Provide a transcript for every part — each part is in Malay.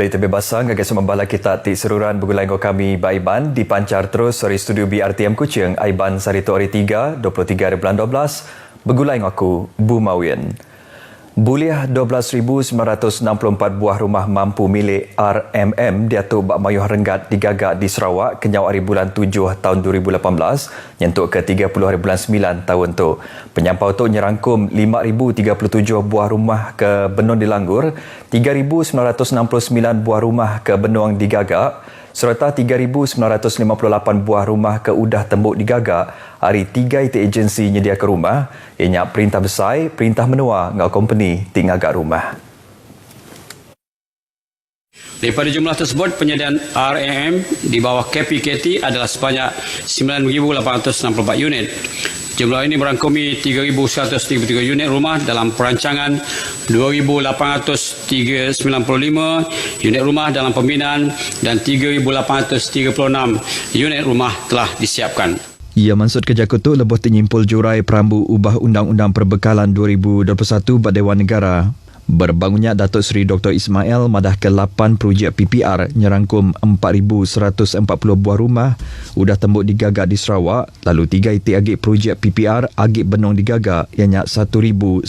Berita bebasang agak semambala kita ti seruran bergulai dengan kami Aiban dipancar terus dari studio BRTM Kuching Aiban Sarito hari 3 23 bulan 12 bergulai dengan aku Bu Mawin. Buliah 12,964 buah rumah mampu milik RMM Datuk Bak Mayuh Renggat digagak di Sarawak kenyau hari bulan 7 tahun 2018 nyentuk ke 30 hari bulan 9 tahun tu. Penyampau tu nyerangkum 5,037 buah rumah ke Benung Dilanggur, 3,969 buah rumah ke Benung digagak serta 3,958 buah rumah ke Udah Tembuk digagak hari 3 itu agensi nyediakan rumah ianya perintah besar, perintah menua ngau company tingagak rumah. Daripada jumlah tersebut, penyediaan RMM di bawah KPKT adalah sebanyak 9,864 unit. Jumlah ini merangkumi 3,133 unit rumah dalam perancangan, 2,895 unit rumah dalam pembinaan dan 3,836 unit rumah telah disiapkan. Ia Mansud Kejakutu lebuh tinyimpul jurai perambu ubah Undang-Undang Perbekalan 2021 pada Dewan Negara. Berbangunnya Datuk Seri Dr. Ismail madah ke 8 projek PPR nyerangkum 4,140 buah rumah udah tembuk digagak di Sarawak, lalu 3 itik agik projek PPR agik Benung digagak ianya 1,112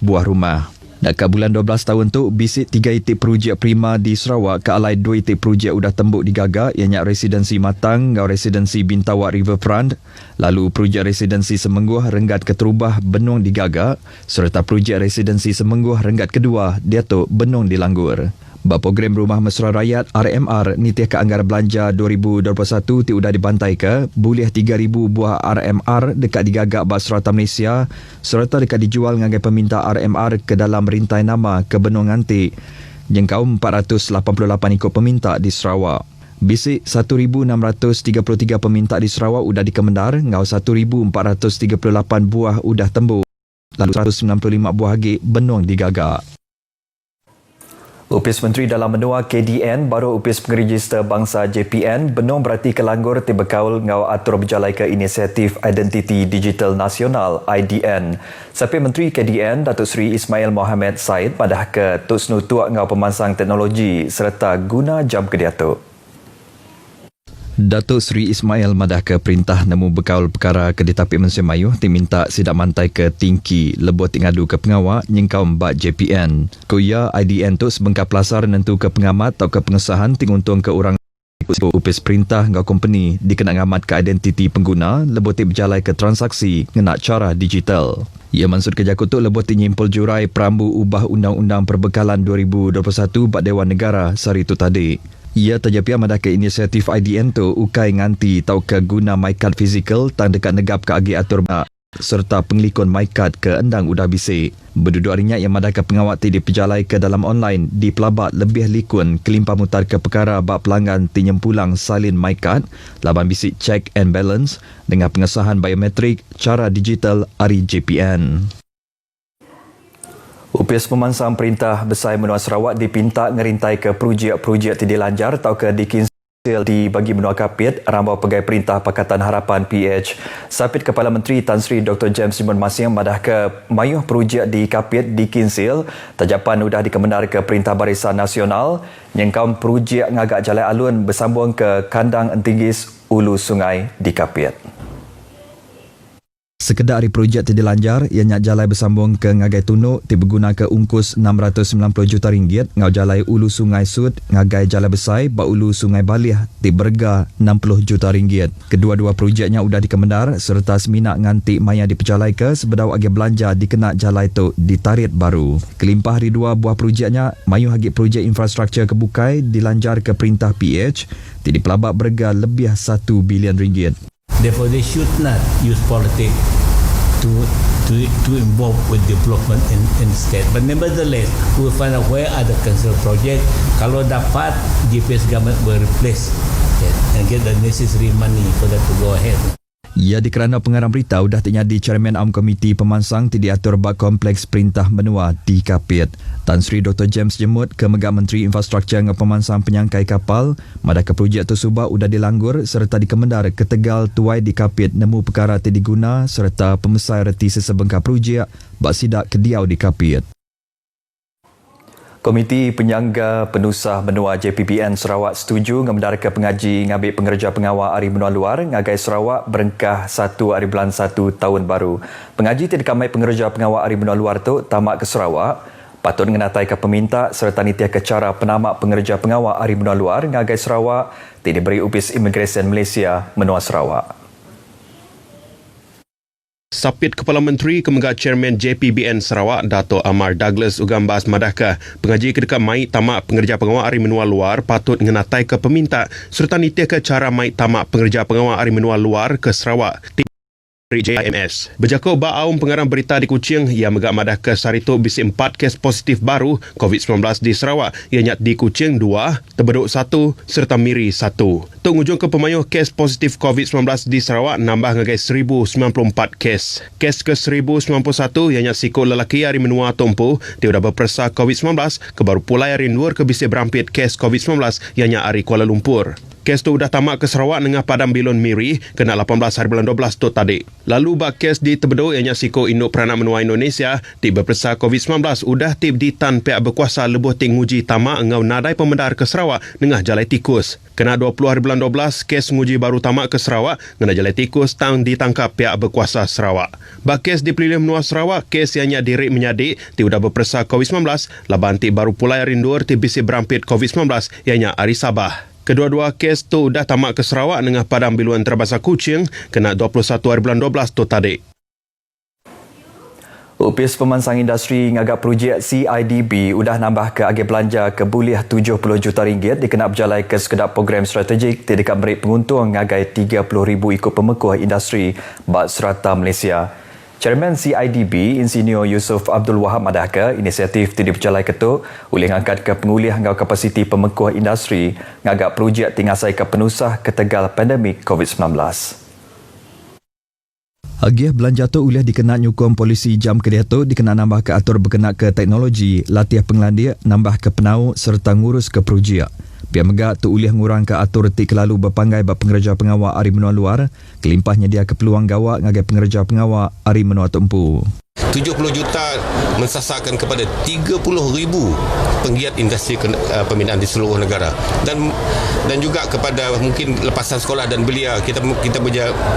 buah rumah. Dekat bulan 12 tahun tu, bisik 3 itik projek prima di Sarawak ke alai 2 itik projek udah tembuk digagak ianya Residensi Matang dan Residensi Bintawak Riverfront, lalu projek Residensi Semengguh Renggat Keterubah Benung digagak serta projek Residensi Semengguh Renggat Kedua Datuk Benung Dilanggur. Program Rumah Mesra Rakyat RMR nitih ke anggaran belanja 2021 ti udah dibantai ke buliah 3,000 buah RMR dekat digagak Basrata Malaysia serta dekat dijual ngagai peminta RMR ke dalam rintai nama ke Benung Ngantik jengkau 488 ikut peminta di Sarawak. Bisik 1,633 peminta di Sarawak udah dikemendar ngau 1,438 buah udah tembuk lalu 195 buah agik Benung digagak. Upis Menteri Dalam Menua KDN baru upis pengeregister bangsa JPN Benung berarti kelanggur tibekaul ngau atur berjalai ke inisiatif Identiti Digital Nasional IDN. Sampai Menteri KDN Datuk Seri Ismail Mohamed Said padah ke tusnu tuak ngau pemansang teknologi serta guna jam kediatuk. Datuk Seri Ismail madah ke perintah nemu bekaul perkara ke Ditapik Malaysia Mayuh diminta sidak mantai ke tingki lebuh tingadu ke pengawak nyengkau mbak JPN. Kuya IDN tu sebengkap pelasar nentu ke pengamat atau ke pengesahan tinguntung ke orang upis perintah ngau company dikena ngamat ke identiti pengguna lebuh ti berjalai ke transaksi ngena cara digital. Ia Mansud Kejakutu lebuh ti nyimpul jurai perambu ubah Undang-Undang Perbekalan 2021 pada Dewan Negara sehari itu tadi. Ia terjapia madah ke inisiatif IDN tu ukai nganti tau ke guna MyCard fizikal tang dekat negap ke agi atur serta penglikon MyCard ke endang udah bisik. Berduduk harinya yang madah ke pengawat ti diperjalai ke dalam online di pelabat lebih likun kelimpah mutar ke perkara bak pelanggan ti nyempulang salin MyCard laban bisik check and balance dengan pengesahan biometrik cara digital ari JPN. Upis pemansang Perintah Besar Menua Sarawak dipinta ngerintai ke projek-projek tidak lanjar atau ke dikinsil di bagi Menua Kapit rambau Pegawai Perintah Pakatan Harapan PH. Sapit Kepala Menteri Tan Sri Dr. James Simon Masing madah ke mayuh projek di Kapit dikinsil tajapan udah dikemendar ke Perintah Barisan Nasional nyengkau projek ngagak jalan alun bersambung ke Kandang Entinggis Ulu Sungai di Kapit. Sekedar hari projek tidak lanjar, ianya jalai bersambung ke Ngagai Tunuk ti berguna ke ungkus 690 juta ringgit, ngau jalai Ulu Sungai Sud, Ngagai Jalai Besai, ba Ulu Sungai Balih ti berga 60 juta ringgit. Kedua-dua projeknya udah dikemendar serta seminak nganti maya diperjalai ke sebedau agi belanja dikena jalai tu ditarit baru. Kelimpah hari dua buah projeknya, mayu hagi projek infrastruktur kebukai dilanjar ke Perintah PH, ti dipelabak berga lebih 1 bilion ringgit. Therefore, they should not use politics to involve with development in state. But nevertheless, we will find out where are the cancel project. Kalau dapat, GPS government will replace it and get the necessary money for that to go ahead. Ia dikerana pengarang berita udah terjadi Chairman Am Komiti Pemansang ti diatur bak Kompleks Perintah Menua di Kapit. Tan Sri Dr. James jemut ke Megak Menteri Infrastruktur dengan pemansang penyangkai kapal madah ke projek tersebut udah dilanggur serta dikemendar ke Tegal tuai di Kapit nemu perkara ti diguna serta pemesai reti sesebengkap projek bak sidak kediau di Kapit. Komiti Penyangga Penusah Menua JPBN Sarawak setuju ngemendarkan pengaji ngambil pengerja pengawal Hari Menua Luar ngagai Sarawak berengkah 1 hari bulan 1 tahun baru. Pengaji tidak kamai pengerja pengawal Hari Menua Luar tu tamak ke Sarawak patut mengenatai ke peminta serta nitiah ke cara penamak pengerja pengawal Hari Menua Luar ngagai Sarawak tidak diberi Opis Imigresen Malaysia Menua Sarawak. Sapit Kepala Menteri Kemenggak Chairman JPBN Sarawak Dato' Amar Douglas Ugambas madahkah pengaji kedekat mai tamak pengerja pengawal Hari Menua Luar patut mengenatai ke peminta serta nitiah ke cara mai tamak pengerja pengawal Hari Menua Luar ke Sarawak. JIMS. Berjakau Ba'aum pengarang berita di Kuching yang megak madah ke Sarito bisi 4 kes positif baru COVID-19 di Sarawak. Ianya di Kuching 2, Tebeduk 1 serta Miri 1. Tok ngujung ke pemayuh kes positif COVID-19 di Sarawak nambah ngagai 1,094 kes. Kes ke 1,091 ianya sikut lelaki Hari Menua Tompu dia dah berpersa COVID-19 ke baru pulai Hari Nur ke bisi berampit kes COVID-19 ianya Hari Kuala Lumpur. Kes tu dah tamak ke Sarawak dengan Padang Bilon Miri kena 18 hari bulan 12 tu tadi. Lalu bak kes di Tebeduk ianya Siko Induk Peranak Menua Indonesia tiba bersa COVID-19 udah tip di tan pihak berkuasa lebuh ting nguji tamak ngau nadai pemedar ke Sarawak dengan jalai tikus. Kena 20 hari bulan 12 kes nguji baru tamak ke Sarawak dengan jalai tikus tang ditangkap pihak berkuasa Sarawak. Bak kes di Pelilih Menua Sarawak kes ianya dirik menyadik ti udah berpersa COVID-19 laban ti baru pulai rindur ti bisi berampit COVID-19 ianya Hari Sabah. Kedua-dua kes tu dah tamak ke Sarawak dengan Padang Biluan Terbasa Kuching kena 21 hari bulan 12 tu tadi. Opis Pemansang Industri ngagak projek CIDB udah nambah ke agih belanja ke buliah 70 juta ringgit dikenal berjalai ke sekedar program strategik tidak beri penguntung ngagai 30,000 ikut pemekuh industri bak serata Malaysia. Chairman CIDB, Insinyur Yusof Abdul Wahab madahka inisiatif tidak berjalai ketuk oleh ngangkat ke pengulih ngau kapasiti pemekuh industri ngagak projek tingasai ke penusah ketegal pandemik COVID-19. Agiah belanja tu uliah dikena nyukung polisi jam kedua tu dikena nambah ke atur berkenaan ke teknologi, latihan penglandia, nambah ke penau serta ngurus ke projek. Pihak megak tu uliah ngurang ke atur tik lalu berpanggai bak pengerja pengawal Hari Menua Luar, kelimpahnya dia ke peluang gawak ngagai pengerja pengawal Hari Menua Tempu. 70 juta mensasarkan kepada 30,000 penggiat industri pembinaan di seluruh negara dan juga kepada mungkin lepasan sekolah dan belia kita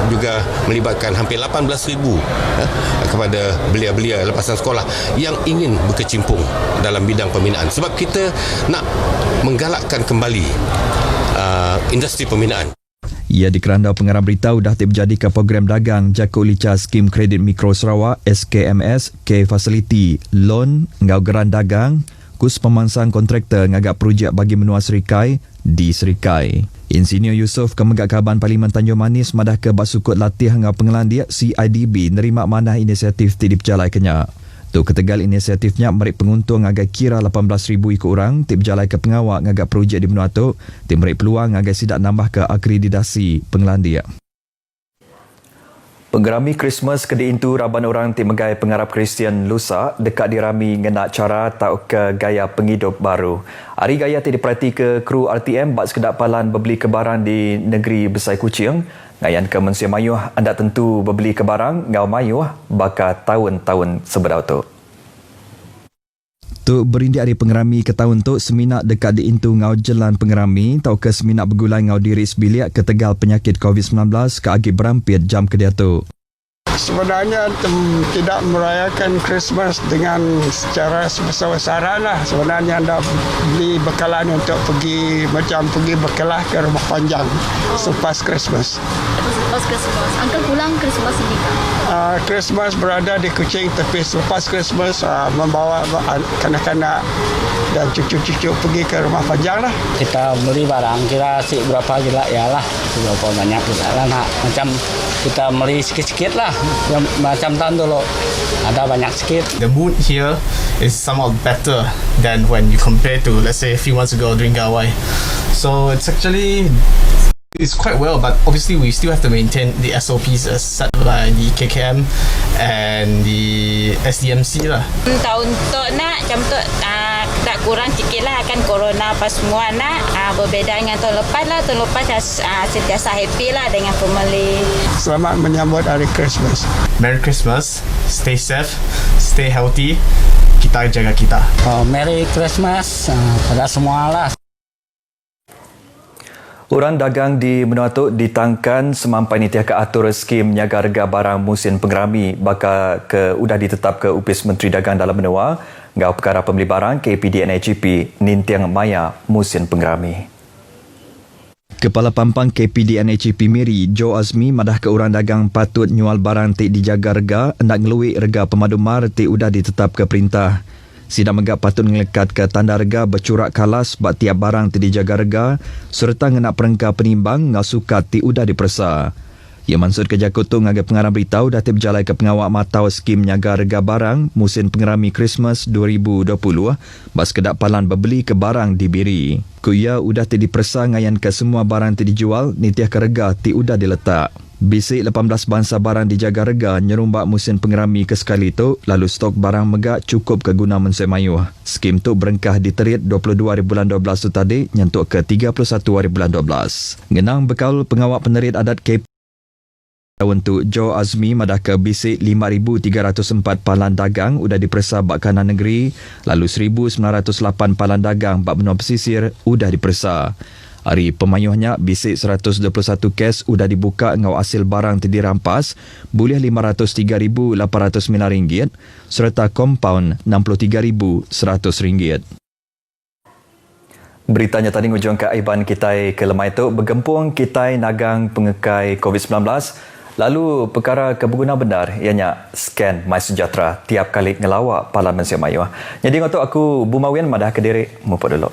juga melibatkan hampir 18,000 kepada belia-belia lepasan sekolah yang ingin berkecimpung dalam bidang pembinaan sebab kita nak menggalakkan kembali industri pembinaan. Ia dikerandau pengarah berita dah terjadi ke program dagang Jakut Lica Skim Kredit Mikro Sarawak SKMS ke fasiliti loan ngau geran dagang kus pemansang kontraktor ngagak projek bagi menua Serikai di Serikai. Insinyur Yusof Kemegak Kaban Parlimen Tanjung Manis madah ke basukut latih ngau pengelandia CIDB nerima manah inisiatif tidip jalai kenyak. Tu ketegal inisiatifnya merik penguntung agak kira 18,000 ikut orang tip jalai ke pengawak ngagak projek di menua tu tip merik peluang agak sidak nambah ke akreditasi pengelandia. Penggerami Christmas kedi intu raban orang tip megai pengarap Kristian Lusa dekat dirami ngenak cara tau ke gaya penghidup baru. Hari gaya tip diperhati ke kru RTM bak sekedar palan berbeli kebaran di negeri Besar Kuching. Ngayan ke Mensia Mayuh anda tentu berbeli ke barang ngau mayuh baka tahun-tahun sebedau tu. Tu berindik hari pengerami ke tahun tu seminak dekat di intu ngau jelan pengerami tau ke seminak bergulai ngau diri sebiliak ke tegal penyakit COVID-19 ke agi berampit jam ke dia tu. Sebenarnya tidak merayakan Christmas dengan secara besar-besaran lah. Sebenarnya anda beli bekalan untuk pergi berkelah ke rumah panjang selepas Christmas. Selepas Christmas, Uncle pulang Christmas ini kan? Christmas berada di Kuching tapi selepas Christmas membawa kanak-kanak dan cucu-cucu pergi ke rumah panjang lah. Kita beli barang kira si berapa gila ya lah, berapa banyak kita lah nak macam kita beli sikit-sikit lah. Yang macam tahun dulu ada banyak sikit. The mood here is somewhat better than when you compare to let's say a few months ago during Gawai. So it's quite well, but obviously we still have to maintain the SOPs as set by the KKM and the SDMC lah. Tahun tu nak macam tu tak kurang sikit lah kan corona pas semua nak berbeza dengan tahun lepas lah. Tahun lepas sentiasa happy lah dengan family. Selamat menyambut hari Christmas. Merry Christmas, stay safe, stay healthy. kita jaga kita. Merry Christmas pada semua lah. Orang dagang di Menua Tok ditangkan semampai nitiah ke atur skim niaga harga barang musim pengerami bakal udah ditetap ke Upis Menteri Dagang dalam Menua ngau perkara pembeli barang KPDNAGP nintiang maya musim pengerami. Kepala Pampang KPDNAGP Miri, Joe Azmi madah ke orang dagang patut nyual barang tik dijaga harga hendak ngeluik harga pemadumar tik udah ditetap ke perintah. Sidang megap patut ngelekat ke tanda harga bercurak kalas bak tiap barang tidak dijaga harga serta ngenak perengka penimbang ngau sukat ti udah dipersa. Ia maksud kerja kutu ngagai pengarang beritahu dah berjalan ke pengawak matau skim nyaga harga barang musim pengerami Christmas 2020 bas kedak palan berbeli ke barang dibiri. Kuya udah ti dipersa ngayan ke semua barang ti dijual nitiah ke harga ti udah diletak. Bisik 18 bangsa barang dijaga harga nyerumbak musim pengerami ke sekali tu lalu stok barang megak cukup ke guna mensoi mayuh. Skim tu berengkah diterit 22 hari bulan 12 tu tadi nyentuk ke 31 hari bulan 12. Ngenang bekal pengawak penerit adat KP untuk Joe Azmi madah ke bisik 5,304 palan dagang udah dipersa bak kanan negeri lalu 1,908 palan dagang bak benua pesisir udah dipersa. Hari pemayuhnya bisik 121 kes udah dibuka ngau hasil barang tidak dirampas boleh RM503,809 serta kompaun RM63,100. Beritanya tadi ngujung ke aiban kita ke lemai itu bergempung kita nagang pengekai COVID-19 lalu perkara keberguna benar ianya scan MySejahtera tiap kali ngelawak Parlimen Siap Maju. Jadi untuk aku Bumawian madah ke diri mumput dulu.